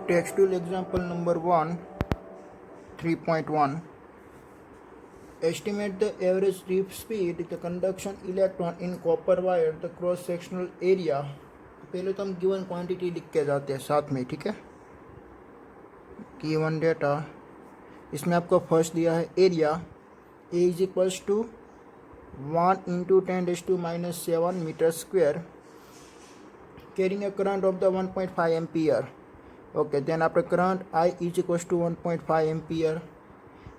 Textual example number 1, 3.1. Estimate the average drift speed, the conduction electron in copper wire, the cross sectional area. पहले तो हम given quantity लिख के जाते हैं साथ में, ठीक है। गिवन डेटा, इसमें आपको फर्स्ट दिया है area A is equals to 1 into 10⁻⁻7 metre square, carrying a current of the 1.5 ampere. Okay, then after current I is equals to 1.5 ampere.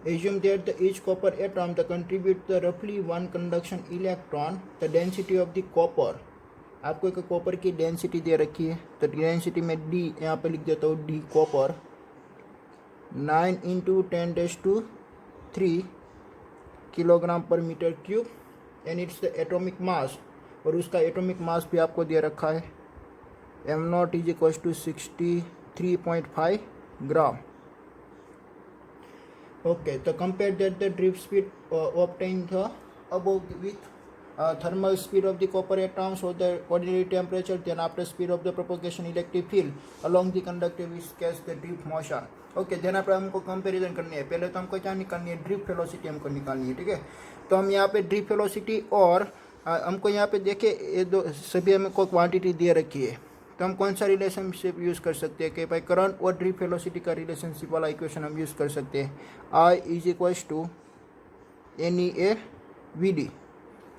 Assume that each copper atom contribute the roughly one conduction electron. The density of the copper, आपको एक copper की density दे रखी है, तो density में D यहाँ पे लिख देता हूँ, D copper 9 into 10⁻³ kilogram per metre cube, and it's the atomic mass, और उसका एटॉमिक मास भी आपको दे रखा है, m0 is equal to 63.5 gram. Okay, so compare that the drift speed obtained above with thermal speed of the copper atoms or the ordinary temperature, then after speed of the propagation electric field along the conductor which catch the drift motion. Okay, then आपको हमको comparison करनी है. पहले तो हमको क्या निकालनी है, ड्रिफ्ट वेलोसिटी हमको निकालनी है, ठीक है. तो हम यहाँ पे ड्रिफ्ट वेलोसिटी और हमको यहाँ पे देखे ये दो सभी हमको क्वांटिटी दे रखी है, तो हम कौन सा रिलेशनशिप यूज़ कर सकते हैं कि भाई करंट और ड्रिफ्ट वेलोसिटी का रिलेशनशिप वाला इक्वेशन हम यूज़ कर सकते हैं. I is equals to NEA VD,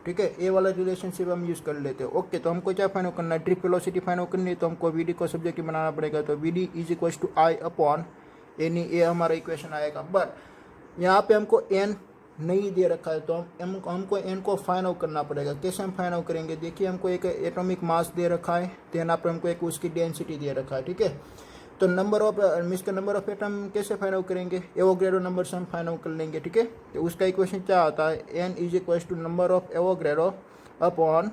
ठीक है. ए वाला रिलेशनशिप हम यूज़ कर लेते हैं. ओके, तो हमको क्या फाइंड आउट करना है, ड्रिफ्ट वेलोसिटी फाइंड आउट करनी है, तो हमको VD को सब्जेक्टिव बनाना पड़ेगा. तो VD is equals to I upon NEA हमारा इक्वेशन आएगा. बट यहाँ पे हमको N नहीं दे रखा है, तो हमको एन को फाइंड आउट करना पड़ेगा. कैसे हम फाइंड आउट करेंगे, देखिए हमको एक एटॉमिक मास दे रखा है, देन आप हमको एक उसकी डेंसिटी दे रखा है, ठीक है. तो नंबर ऑफ एटम कैसे फाइंड आउट करेंगे, एवोगैड्रो नंबर से हम फाइंड आउट कर लेंगे, ठीक है. तो उसका इक्वेशन क्या आता है, n is equal to number of Avogadro upon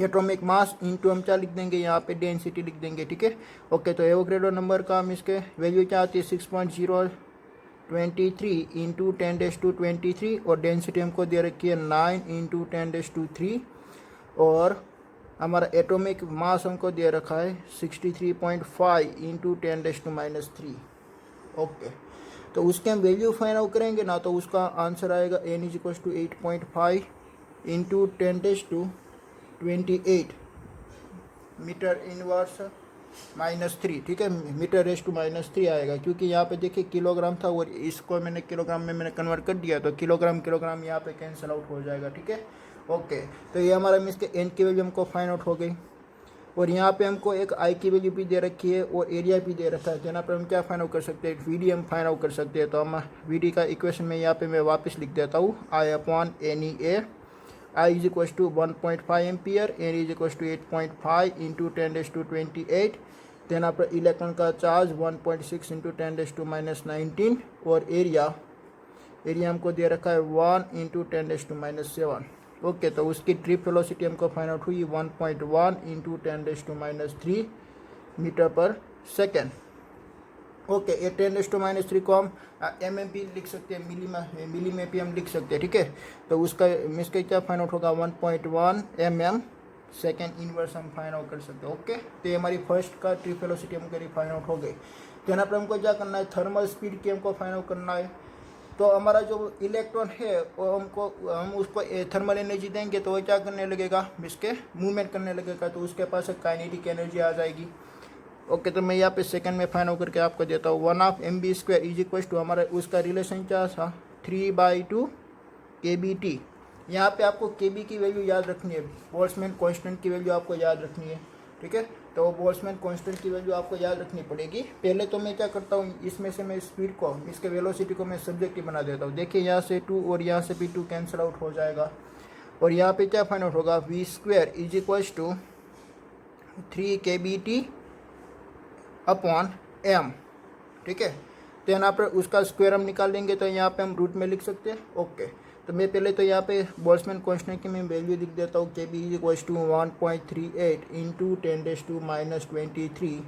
atomic mass into हम क्या लिख देंगे, यहाँ पे डेंसिटी लिख देंगे, ठीक है. ओके, तो एवोगैड्रो नंबर का हम इसके वैल्यू क्या आती है, 6.023 इंटू 10⁻23, और डेंसिटी हमको दे रखी है 9 इंटू 10⁻3, और हमारा एटॉमिक मास हमको दे रखा है 63.5 इंटू 10⁻⁻3. ओके, तो उसके हम वैल्यू फाइंड आउट करेंगे ना, तो उसका आंसर आएगा n is equal to 8.5 into 10⁻28 metre inverse -3, ठीक है. मीटर रेस टू -3 आएगा, क्योंकि यहाँ पे देखिए किलोग्राम था और इसको मैंने किलोग्राम में मैंने कन्वर्ट कर दिया, तो किलोग्राम यहाँ पे कैंसिल आउट हो जाएगा, ठीक है. ओके, तो ये हमारा मीन्स के एन की वैल्यू हमको फाइंड आउट हो गई, और यहाँ पे हमको एक आई की वैल्यू भी दे रखी है और एरिया भी दे रखा है. यहाँ पर हम क्या फाइंड आउट कर सकते हैं, वीडी हम फाइंड आउट कर सकते हैं. तो हम वीडी का इक्वेशन में यहाँ पे मैं वापस लिख देता हूँ, I upon NEA. I is equal to 1.5 ampere, N is equal to 8.5 into 10⁻28, then आपका इलेक्ट्रॉन का चार्ज 1.6 इंटू 10⁻⁻19, और एरिया हमको दे रखा है 1 इंटू 10⁻7. ओके, तो उसकी ड्रिफ्ट वेलोसिटी हमको फाइंड आउट हुई 1.1 इंटू 10⁻3 मीटर पर सेकेंड. ओके, ये 10⁻3 को हम mm भी लिख सकते हैं, मिली में भी हम लिख सकते हैं, ठीक है. तो उसका इसका क्या फाइंड आउट होगा, 1.1 mm सेकेंड इनवर्स हम फाइंड आउट कर सकते हैं. ओके, तो ये हमारी फर्स्ट का ड्रिफ्ट वेलोसिटी हमको फाइंड आउट हो गई. तो यहाँ पर हमको क्या करना है, थर्मल स्पीड की हमको फाइंड आउट करना है. तो हमारा जो इलेक्ट्रॉन है वो हम उसको थर्मल एनर्जी देंगे, तो वो क्या करने लगेगा, इसके मूवमेंट करने लगेगा, तो उसके पास एक काइनेटिक एनर्जी आ जाएगी. ओके, तो मैं यहाँ पे सेकंड में फाइंड आउट करके आपको देता हूँ. 1/mv² इज इक्वल टू हमारा उसका रिलेशन क्या था, 3/2 kBt. यहाँ पे आपको kb की वैल्यू याद रखनी है, बोल्ट्जमैन कांस्टेंट की वैल्यू आपको याद रखनी है, ठीक है. तो बोल्ट्जमैन कांस्टेंट की वैल्यू आपको याद रखनी पड़ेगी. पहले तो मैं क्या करता हूँ, इसमें से मैं स्पीड को, इसके वेलोसिटी को मैं सब्जेक्टिव बना देता हूँ. देखिए यहाँ से 2 और यहाँ से भी 2 कैंसिल आउट हो जाएगा, और यहाँ पे क्या फाइंड आउट होगा, v² is equal to 3 kBt upon m, ठीक है. तो यहाँ पर उसका स्क्वायर हम निकाल लेंगे, तो यहाँ पे हम रूट में लिख सकते हैं. ओके, तो मैं पहले तो यहाँ पे बोल्ट्जमैन कांस्टेंट की मैं वैल्यू लिख देता हूँ, kb is equal to 1.38 into 10⁻⁻23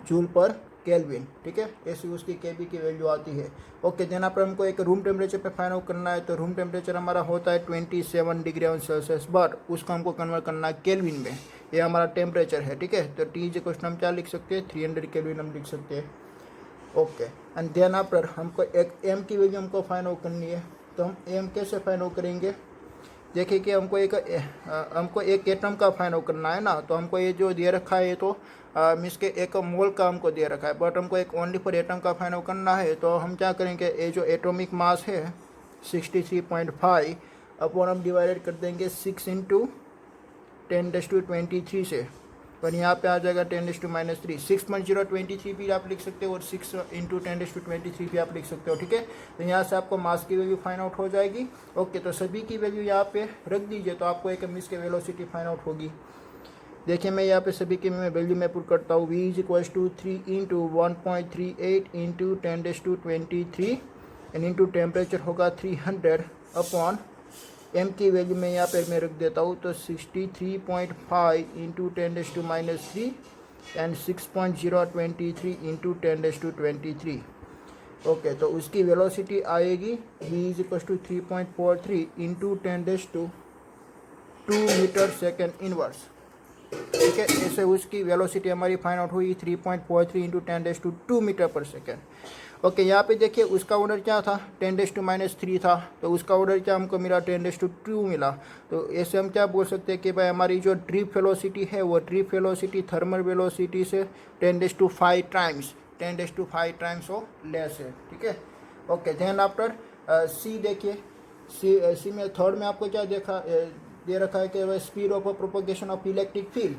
joule per kelvin, ठीक है। ऐसी उसकी केबी की वैल्यू आती है। ओके, देन पर हमको एक रूम टेम्परेचर पे फाइंड आउट करना है। तो रूम टेम्परेचर हमारा होता है 27 डिग्री सेल्सियस, बट उसको हमको कन्वर्ट करना है केल्विन में। ये हमारा टेम्परेचर है, ठीक है। तो टी इज इक्वल टू हम क्या लिख सकते हैं, 300 केल्विन हम लिख सकते हैं। ओके, एंड देन आफ्टर हमको एक एम की वैल्यू हमको फाइंड आउट करनी है। तो हम एम कैसे फाइंड आउट करेंगे, देखिए कि हमको एक एटम का फाइंड आउट करना है ना। तो हमको ये जो दे रखा है, ये तो मीन्स के एक मोल का हमको दे रखा है, बट हमको एक ओनली फॉर एटम का फाइंड आउट करना है। तो हम क्या करेंगे, ये जो एटॉमिक मास है 63.5 अपॉन हम डिवाइडेड कर देंगे 6 इंटू 10⁻23 से, और यहाँ पे आ जाएगा 10⁻³ 6.023 भी आप लिख सकते हो, और 6 इंटू 10⁻23 भी आप लिख सकते हो, ठीक है। तो यहाँ से आपको मास की वैल्यू फाइंड आउट हो जाएगी। ओके, तो सभी की वैल्यू यहाँ पे रख दीजिए, तो आपको एक मिस के वेलोसिटी फाइंड आउट होगी। देखिए मैं यहाँ पे सभी की मैं वैल्यू में पुट करता हूँ। v is equals to 3 into 1.38 into 10⁻23 and into temperature होगा 300 अपॉन एम की वैल्यू में यहाँ पे मैं रख देता हूँ। तो 63.5 इंटू 10⁻³ एंड 6.023 इंटू 10⁻23। ओके, तो उसकी वेलोसिटी आएगी v is equal to 3.43 into 10⁻² metre second inverse, ठीक है। ऐसे उसकी वेलोसिटी हमारी फाइंड आउट हुई 3.43 इंटू 10⁻² मीटर पर सेकेंड। ओके, यहाँ पे देखिए उसका ऑर्डर क्या था, 10⁻³ था, तो उसका ऑर्डर क्या हमको मिला, 10⁻² मिला। तो ऐसे हम क्या बोल सकते हैं कि भाई हमारी जो ड्रिप वेलोसिटी है, वो ड्रिप वेलोसिटी थर्मल वेलोसिटी से 10⁻5 टाइम्स वो लेस है, ठीक है। ओके, देन आफ्टर सी देखिए, सी में थर्ड में आपको क्या दे रखा है कि speed of propagation of electric field.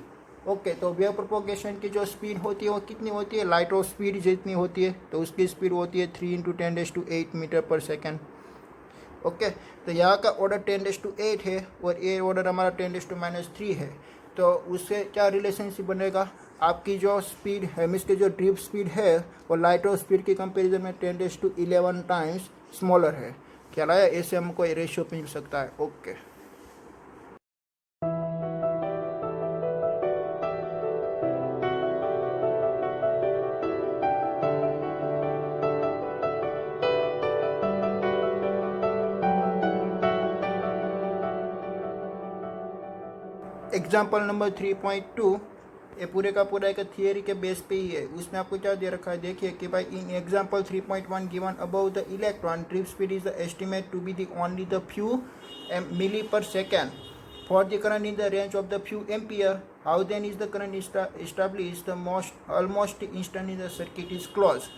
Okay, तो वेव प्रोपोगेशन की जो स्पीड होती है वो कितनी होती है, लाइट ऑफ स्पीड जितनी होती है, तो उसकी स्पीड होती है 3 इंटू 10⁻8 मीटर पर सेकेंड। ओके, तो यहाँ का ऑर्डर 10⁻8 है और ये ऑर्डर हमारा 10⁻³ है। तो उससे क्या रिलेशनशिप बनेगा, आपकी जो स्पीड है मीन्स की जो ड्रिप स्पीड है वो लाइट ऑफ स्पीड के कंपेरिजन में 10⁻11 टाइम्स स्मॉलर है। क्या लाया, ऐसे हमको रेशियो मिल सकता है। ओके, एग्जाम्पल नंबर 3.2 ये पूरे का पूरा एक थियरी के बेस पे ही है। उसमें आपको क्या दे रखा है, देखिए कि भाई in example 3.1 given about the electron drift speed is the estimate to be the only the few milli per second for the current in the range of the few ampere. How then is the current establish the most almost instant in the circuit is close.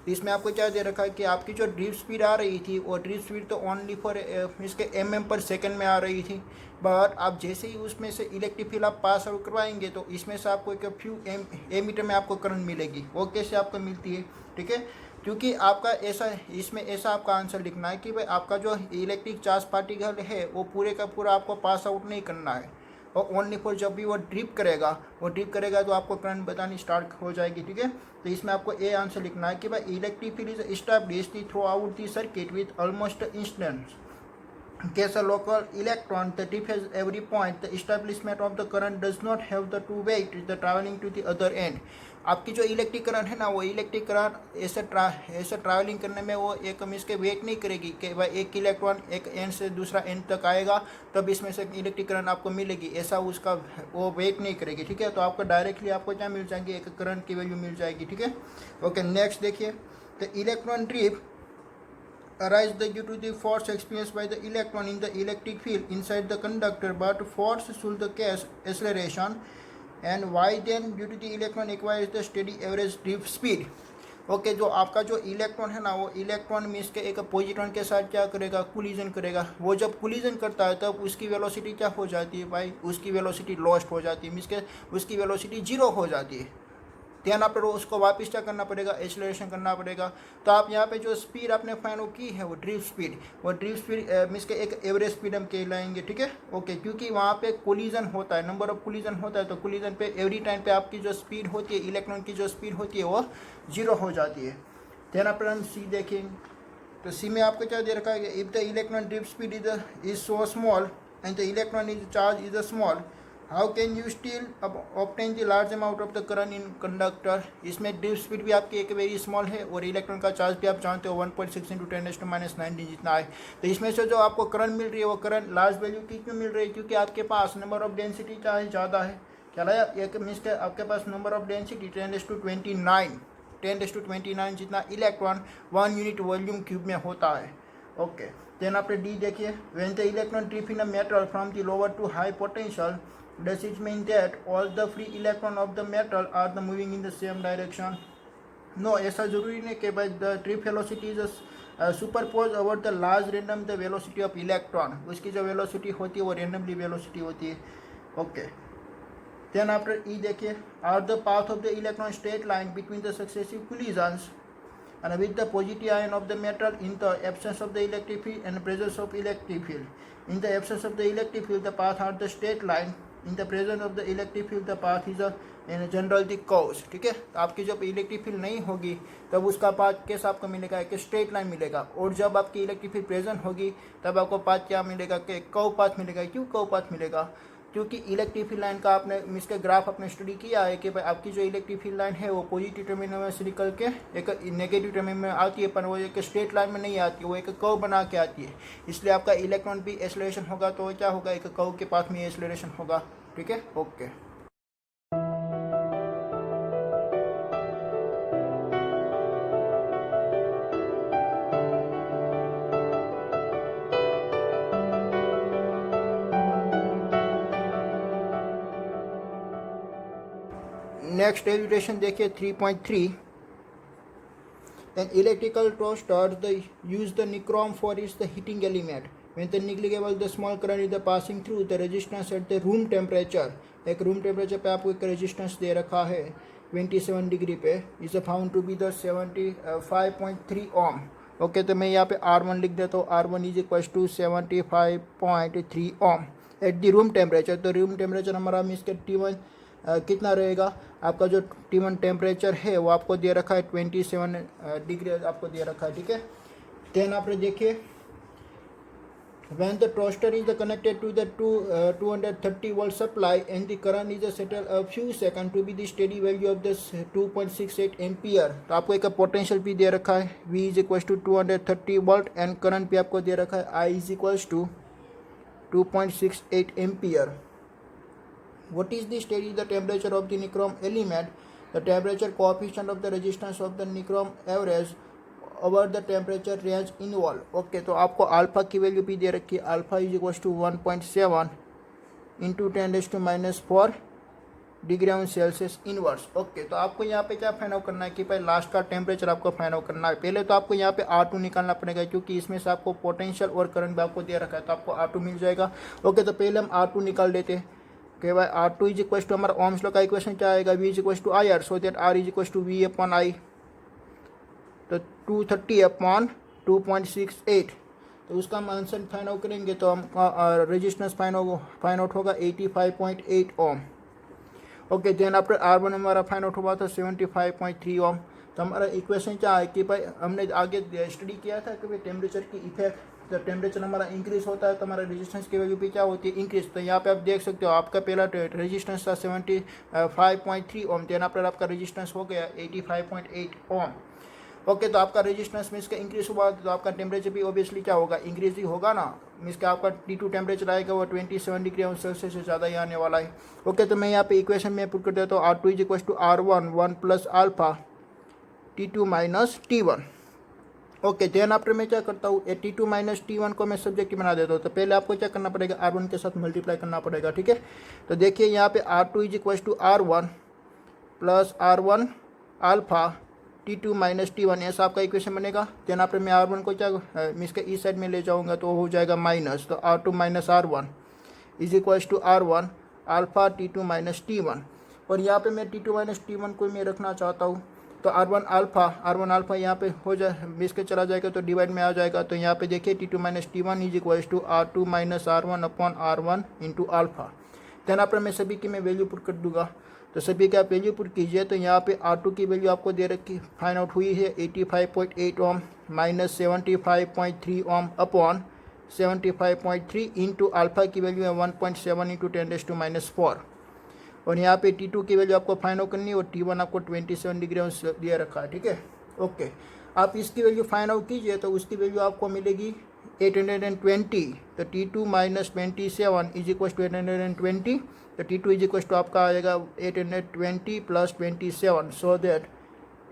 इसमें आपको क्या दे रखा है कि आपकी जो drip speed आ रही थी वो ड्रिप स्पीड तो ओनली फॉर इसके mm पर सेकंड में आ रही थी, बट आप जैसे ही उसमें से इलेक्ट्रिक फील्ड आप पास आउट करवाएंगे तो इसमें से आपको एक फ्यू ए मीटर में आपको करंट मिलेगी। वो कैसे आपको मिलती है, ठीक है, क्योंकि आपका ऐसा इसमें ऐसा आपका आंसर लिखना है कि भाई आपका जो इलेक्ट्रिक चार्ज पार्टिकल है वो पूरे का पूरा आपको पास आउट नहीं करना है, और ओनली फॉर जब भी वो ड्रिप करेगा तो आपको करंट बतानी स्टार्ट हो जाएगी, ठीक है। तो इसमें आपको ए आंसर लिखना है कि भाई electric field is established through out the circuit with almost instant case a local electron the dip has every point the establishment of the current does not have the two weight the traveling to the other end। आपकी जो electric current है ना वो electric current ऐसे travelling करने में वो एक इसके वेट नहीं करेगी कि भाई एक इलेक्ट्रॉन एक एंड से दूसरा एंड तक आएगा तब इसमें से इलेक्ट्रिक करंट आपको मिलेगी, ऐसा उसका वो वेट नहीं करेगी, ठीक है। तो आपको डायरेक्टली आपको क्या मिल जाएगी, एक करंट की वैल्यू मिल जाएगी, ठीक है। ओके, नेक्स्ट देखिए, the electron drip arise due to the force experienced by the electron in the electric field inside the conductor, but force should the cause acceleration, and why then due to the electron acquires the steady average drift speed। Okay, जो आपका जो electron है ना वो electron means के एक positron के साथ क्या करेगा, कोलिजन करेगा। वो जब कोलिजन करता है तब उसकी वेलोसिटी क्या हो जाती है भाई, उसकी वेलोसिटी लॉस्ट हो जाती है, मीन्स के उसकी वेलोसिटी जीरो हो जाती है। ध्यान आप उसको वापस क्या करना पड़ेगा, एक्सेलरेशन करना पड़ेगा। तो आप यहाँ पे जो स्पीड आपने फाइंड आउट की है वो ड्रिप स्पीड मीन्स के एक एवरेज स्पीड हम कहलाएंगे, ठीक है। ओके, क्योंकि वहाँ पे कोलिजन होता है, नंबर ऑफ कोलिजन होता है, तो कोलिजन पे एवरी टाइम पे आपकी जो स्पीड होती है इलेक्ट्रॉन की जो स्पीड होती है वो जीरो हो जाती है। ध्यान आप हम सी देखेंगे, तो सी में आपको क्या दे रखा है, if the electron drift speed is so small and the electron is charge is small how can you still obtain the large amount of the current in conductor. इसमें ड्रिफ्ट स्पीड भी आपकी एक वेरी स्मॉल है और electron का charge भी आप जानते हो 1.6 इंटू 10⁻⁹ जितना है। तो इसमें से जो आपको करंट मिल रही है वो करंट लार्ज वैल्यू की क्यों मिल रही है, क्योंकि आपके पास नंबर ऑफ डेंसिटी चाहे ज़्यादा है। क्या लाया एक मीन्स के आपके पास नंबर ऑफ डेंसिटी 10⁻29 जितना इलेक्ट्रॉन 1 यूनिट वॉल्यूम क्यूब में होता है। ओके देन आपने डी देखिए, when the electron drift in a metal from the lower to high potential does it mean that all the free electron of the metal are the moving in the same direction? No, ऐसा जरूरी नहीं कि भाई the trip velocity is superpose over the large random the velocity of electron, उसकी जो velocity होती है वो रैंडमली वेलोसिटी होती है। ओके देन आफ्टर ई देखिए, are the path of the electron straight line between the successive collisions and with the positive ion of the metal in the absence of the electric field and presence of electric field. In the absence of the electric field, the path are the straight line. In the presence of the electric field, the path is in general the curves. ठीक है, तो आपकी जब electric field नहीं होगी तब उसका path कैसा आपको मिलेगा, कि स्ट्रेट लाइन मिलेगा। और जब आपकी इलेक्ट्रिक फील्ड प्रेजेंट होगी तब आपको पाथ क्या मिलेगा, कि कर्व पाथ मिलेगा। क्यों कर्व पाथ मिलेगा, क्योंकि इलेक्ट्रिक फील्ड लाइन का आपने इसके ग्राफ आपने स्टडी किया है कि भाई आपकी जो इलेक्ट्रिक फील्ड लाइन है वो पॉजिटिव टर्मिनल में से निकल के एक नेगेटिव टर्मिनल में आती है, पर वो एक स्ट्रेट लाइन में नहीं आती, वो एक कर्व बना के आती है। इसलिए आपका इलेक्ट्रॉन भी एक्सेलरेशन होगा तो क्या होगा, एक कर्व के पाथ में एक्सेलरेशन होगा। ठीक है, ओके। नेक्स्ट डेरिवेशन देखिए 3.3। An electrical toaster use the nichrome for its the heating element. When the negligible the small current is the passing through the resistance at the room temperature, एक room temperature पे आपको एक resistance दे रखा है 27 degree पे, is found to be the 75.3 ohm. Okay तो मैं यहाँ पे R1 लिख देता हूँ, R1 is equal to 75.3 ohm at the room temperature. तो रूम टेम्परेचर हमारा मीन्स के T1 कितना रहेगा, आपका जो T1 टेम्परेचर है वो आपको दे रखा है 27 डिग्री आपको दे रखा है। ठीक है, देन आप देखिए, when the toaster is connected to the 230 volt supply and the current is settled a few seconds to be the steady value of this 2.68 ampere, तो आपको एक पोटेंशियल भी दे रखा है V is equal to 230 volt and current भी आपको दे रखा है I is equal to 2.68 ampere. What is the steady the temperature of the nichrome element? The temperature coefficient of the resistance of the nichrome average over the temperature range involved. Okay तो आपको alpha की value भी दे रखी है, alpha is equal to 1.7 into 10⁻⁴ degree Celsius inverse. Okay तो आपको यहाँ पे क्या फाइंड आउट करना है कि भाई लास्ट का टेम्परेचर आपको फाइंड आउट करना है। पहले तो आपको यहाँ पे R2 निकालना पड़ेगा, क्योंकि इसमें से आपको पोटेंशियल और करंट भी आपको दे रखा है, तो आपको R2 मिल जाएगा। ओके तो पहले हम R2 निकाल देते हैं कि भाई R2 इज इक्वल टू हमारा ओम्स लॉ का इक्वेशन क्या आएगा, V is equal to IR, so that R is equal to V upon I। तो 230 अपॉन 2.68, तो उसका हम आंसर फाइंड आउट करेंगे तो हम रेजिस्टेंस फाइंड आउट होगा 85.8 ओम। ओके देन आफ्टर R1 हमारा फाइंड आउट हुआ था 75.3 ओम। तो हमारा इक्वेशन क्या है कि भाई हमने आगे स्टडी किया था कि भाई टेम्परेचर की इफेक्ट, जब टेम्परेचर हमारा इंक्रीज होता है तो हमारा रेजिस्टेंस की वैल्यू भी क्या होती है, इंक्रीज। तो यहाँ पे आप देख सकते हो आपका पहला रेजिस्टेंस था 75.3 ओम, देन आफ्टर आपका रेजिस्टेंस हो गया 85.8 ओम। ओके तो आपका रेजिस्टेंस मीन्स का इंक्रीज हुआ तो आपका टेम्परेचर भी ऑब्वियसली क्या होगा, इंक्रीज ही होगा ना। मीन्स का आपका T2 टेम्परेचर आएगा वो 27 डिग्री सेल्सियस से ज़्यादा ही आने वाला है। ओके तो मैं यहाँ पे इक्वेशन में पुट कर देता हूँ, R2 is equal to R1 1 plus alpha T2 minus T1। Okay then after मैं क्या करता हूँ, T2 माइनस T1 को मैं सब्जेक्ट बना देता हूँ। तो पहले आपको क्या करना पड़ेगा, R1 के साथ मल्टीप्लाई करना पड़ेगा। ठीक है, तो देखिए यहाँ पे R2 is equal to R1 plus R1 alpha T2 minus T1, ऐसा आपका इक्वेशन बनेगा। देन आफ्टर मैं R1 को क्या मीन्स के इस साइड में ले जाऊँगा तो हो जाएगा माइनस, तो R2 minus R1 is equal to R1 alpha T2 minus T1। और यहाँ पे मैं T2 माइनस T1 को मैं रखना चाहता हूँ, तो R1 अल्फा यहाँ पे हो जाए मीन्स के चला जाएगा तो डिवाइड में आ जाएगा। तो यहाँ पे देखिए T2 minus T1 is equal to R2 minus R1 upon R1 into alpha. Then after मैं सभी की मैं वैल्यू पुट कर दूंगा, तो सभी का आप वैल्यू पुट कीजिए। तो यहाँ पे R2 की वैल्यू आपको दे रखी फाइंड आउट हुई है 85.8 ओम माइनस 75.3 ओम अपॉन 75.3 इंटू अल्फ़ा की वैल्यू है 1.7 इंटू 10⁻⁴ और यहाँ पे T2 की वैल्यू आपको फाइंड आउट करनी है और T1 आपको 27 डिग्री दिया रखा है, ठीक है। ओके, आप इसकी वैल्यू फाइंड आउट कीजिए तो उसकी वैल्यू आपको मिलेगी 820। तो T2 minus 27 is equal to 820। तो T2 इज इक्वल टू आपका आएगा 820 plus 27, so that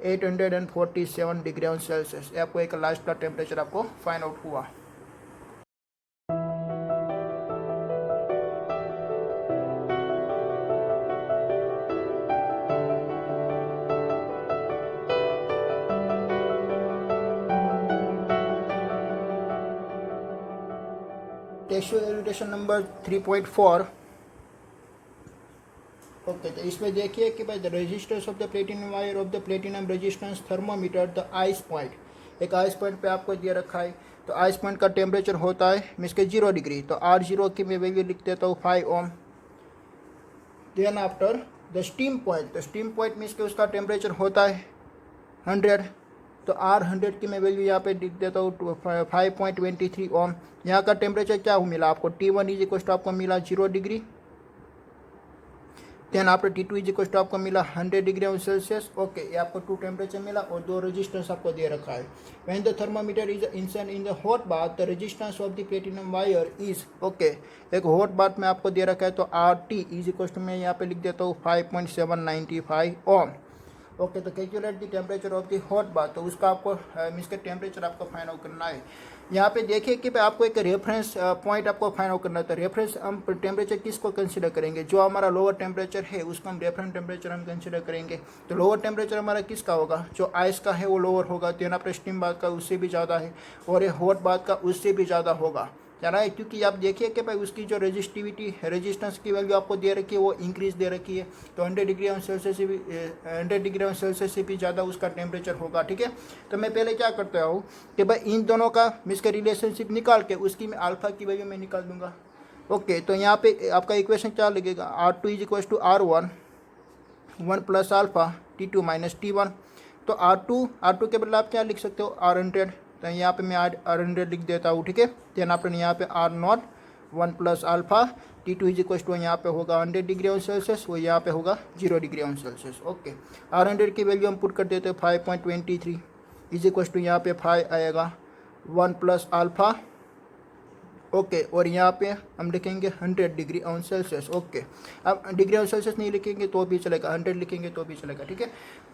847 degree on Celsius. आपको एक लास्ट का टेम्परेचर आपको फाइंड आउट हुआ। टेक्सचुअल एलिमेंटेशन नंबर 3.4। ओके, तो इसमें देखिए कि भाई the resistance of the platinum wire of the platinum resistance thermometer the ice point, एक आइस पॉइंट पे आपको दिया रखा है। तो आइस पॉइंट का टेम्परेचर होता है मीन्स के 0 डिग्री। तो R0 की मैं वैल्यू लिख देता हूँ 5 ohm. Then after the steam point, तो स्टीम पॉइंट मीन्स के उसका टेम्परेचर होता है 100। तो R100 की मैं वैल्यू यहाँ पे लिख देता हूँ 5.23 ओम। यहाँ का टेम्परेचर क्या मिला आपको, T1 इज इक्वल टू आपको मिला 0 degree. Then after T2 is equal to आपको मिला 100 डिग्री ऑन सेल्सियस। ओके, ये आपको 2 टेम्परेचर मिला और 2 रेजिस्टेंस आपको दे रखा है। When the thermometer is insert in the hot bath the resistance of the platinum wire is, okay, एक हॉट बाथ में आपको दे रखा है। तो RT इज इक्वल टू मैं यहाँ पे लिख देता हूँ 5.795 ओम। ओके, तो calculate the temperature of the hot bath, तो उसका आपको मीन्स का टेम्परेचर आपको फाइंड आउट करना है। यहाँ पे देखिए कि आपको एक रेफरेंस पॉइंट आपको फाइंड आउट करना है। तो रेफरेंस हम टेम्परेचर किसको कंसीडर करेंगे, जो हमारा लोअर टेम्परेचर है उसको हम रेफरेंस टेम्परेचर हम कंसीडर करेंगे। तो लोअर टेम्परेचर हमारा किसका होगा, जो आइस का है वो लोअर होगा। तो यहाँ पर स्टीम बाथ का उससे भी ज़्यादा है और ये हॉट बाथ का उससे भी ज़्यादा होगा, क्या है, क्योंकि आप देखिए कि भाई उसकी जो रेजिस्टेंस की वैल्यू आपको दे रखी है वो इंक्रीज दे रखी है। तो 100 डिग्री ऑन सेल्सियस से भी 100 डिग्री ऑन सेल्सियस से भी ज़्यादा उसका टेम्परेचर होगा, ठीक है। तो मैं पहले क्या करता हूँ कि भाई इन दोनों का मीन्स का रिलेशनशिप निकाल के उसकी मैं अल्फ़ा की वैल्यू मैं निकाल दूंगा। ओके, तो यहाँ पे आपका इक्वेशन क्या लगेगा, R2 is equal to R1 1 plus alpha T2 minus T1। तो R2 के बदले आप क्या लिख सकते हो, R100। तो यहाँ पे मैं R100 लिख देता हूँ, ठीक है। देन आपने यहाँ पे R0 1 plus alpha T2 is equal to यहाँ पे होगा 100 डिग्री ऑन सेल्सियस, वो यहाँ पे होगा 0 degree on Celsius. Okay, R100 की वैल्यू हम पुट कर देते हैं 5.23 इज इक्वल टू यहाँ पे 5 आएगा 1 प्लस अल्फ़ा। ओके, और यहाँ पे हम लिखेंगे 100 डिग्री ऑन सेल्सियस। ओके, अब डिग्री ऑन सेल्सियस नहीं लिखेंगे तो भी चलेगा, 100 लिखेंगे तो भी चलेगा, ठीक है।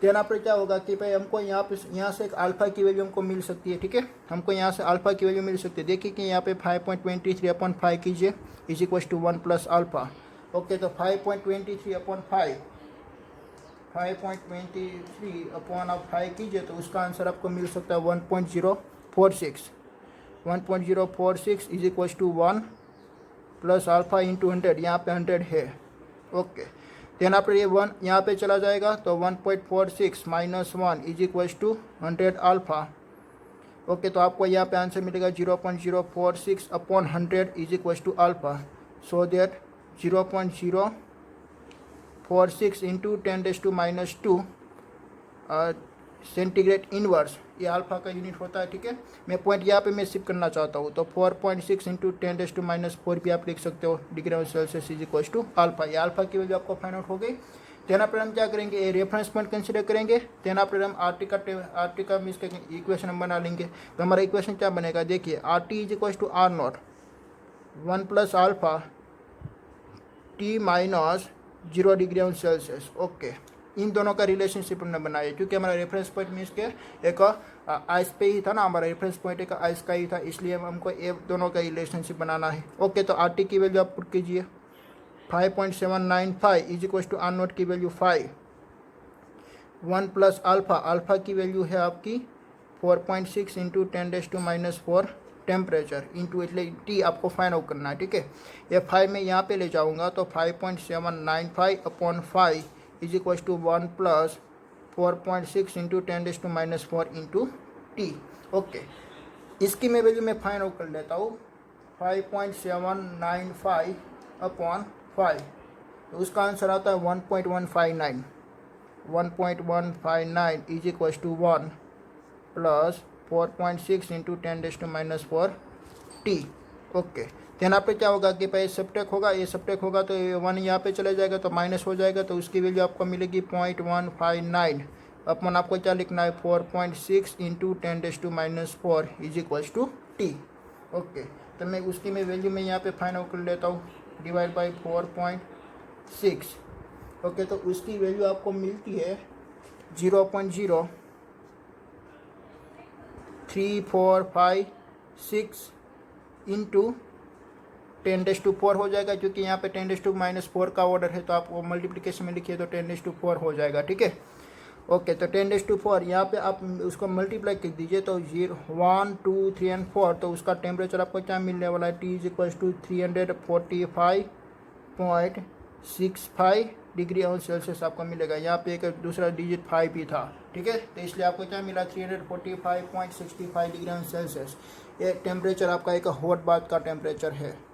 तो यहाँ पर क्या होगा कि भाई हमको यहाँ से एक अल्फ़ा की वैल्यू हमको मिल सकती है, ठीक है। हमको यहाँ से अल्फ़ा की वैल्यू मिल सकती है। देखिए कि यहाँ पे 5.23 अपॉन 5 कीजिए is equal to 1 plus alpha. Okay, तो 5.23 अपॉन 5.23 अपॉन आप 5 कीजिए तो उसका आंसर आपको मिल सकता है 1.046 is equal to 1 plus alpha into 100, यहाँ पे 100 है। ओके, देन आपको ये 1 यहाँ पे चला जाएगा तो 1.46 minus 1 is equal to 100 alpha. Okay, तो आपको यहाँ पे आंसर मिलेगा 0.046 upon 100 is equal to alpha. So that 0.046 into 10⁻⁻² centigrade inverse, ये अल्फ़ा का यूनिट होता है, ठीक है। मैं पॉइंट यहाँ पे मैं शिफ्ट करना चाहता हूँ तो 4.6 इंटू 10⁻⁴ भी आप लिख सकते हो degree of Celsius is equal to alpha. ये अल्फ़ा की वैल्यू आपको फाइंड आउट हो गई। देन पर हम क्या करेंगे, ये रेफरेंस पॉइंट कंसिडर करेंगे। देन पर हम आर टी का मीन्स इक्वेशन हम बना लेंगे। तो हमारा इक्वेशन क्या बनेगा, देखिए RT is equal to R0 1 plus alpha T minus 0 degree on Celsius. Okay, इन दोनों का रिलेशनशिप हमने बनाया क्योंकि हमारा रेफरेंस पॉइंट मीन्स के एक आइस पे ही था ना, हमारा रेफरेंस पॉइंट एक आइस का ही था, इसलिए हमको ये दोनों का रिलेशनशिप बनाना है। ओके, तो RT की वैल्यू आप पुट कीजिए 5.795 इज इक्वल टू R0 की वैल्यू 5 1 प्लस अल्फ़ा की वैल्यू है आपकी 4.6 इंटू 10⁻⁴ टेम्परेचर इंटू એટલે टी आपको फाइंड आउट करना है, ठीक है। ये 5 में यहाँ पे ले जाऊँगा तो 5.795 upon 5 is equal to 1 plus 4.6 into 10⁻⁴ into T. Okay, इसकी मैं वैल्यू मैं फाइंड आउट कर लेता हूँ 5.795 अपॉन 5, तो उसका आंसर आता है 1.159 is equal to 1 plus 4.6 into 10⁻⁴ T. Okay, तो यहाँ पे क्या होगा कि भाई सब्ट्रैक्ट होगा, ये सब्ट्रैक्ट होगा तो ये 1 यहाँ पे चला जाएगा तो माइनस हो जाएगा, तो उसकी वैल्यू आपको मिलेगी 0.159 अपन आपको क्या लिखना है 4.6 into 10⁻⁻4 is equals to T. Okay, तो मैं उसकी वैल्यू में यहाँ पे फाइंड कर लेता हूँ, डिवाइड बाई 4.6। ओके, तो उसकी वैल्यू आपको मिलती है 0.0345 इंटू 10⁻⁴ हो जाएगा, क्योंकि यहाँ पे 10⁻⁻4 का ऑर्डर है, तो आपको मल्टीप्लिकेशन में लिखिए तो 10⁻4 हो जाएगा। ठीक है, ओके, तो 10⁻4 यहाँ पे आप उसको मल्टीप्लाई कर दीजिए तो 0 1 2 3 एंड 4, तो उसका टेम्परेचर आपको क्या मिलने वाला है, T is equals to 345.65 degree on Celsius आपको मिलेगा। यहाँ पे एक दूसरा डिजिट 5 ही था। ठीक है, तो इसलिए आपको क्या मिला 345.65 डिग्री ऑन सेल्सियस। ये टेम्परेचर आपका एक हॉट बाथ का टेम्परेचर है।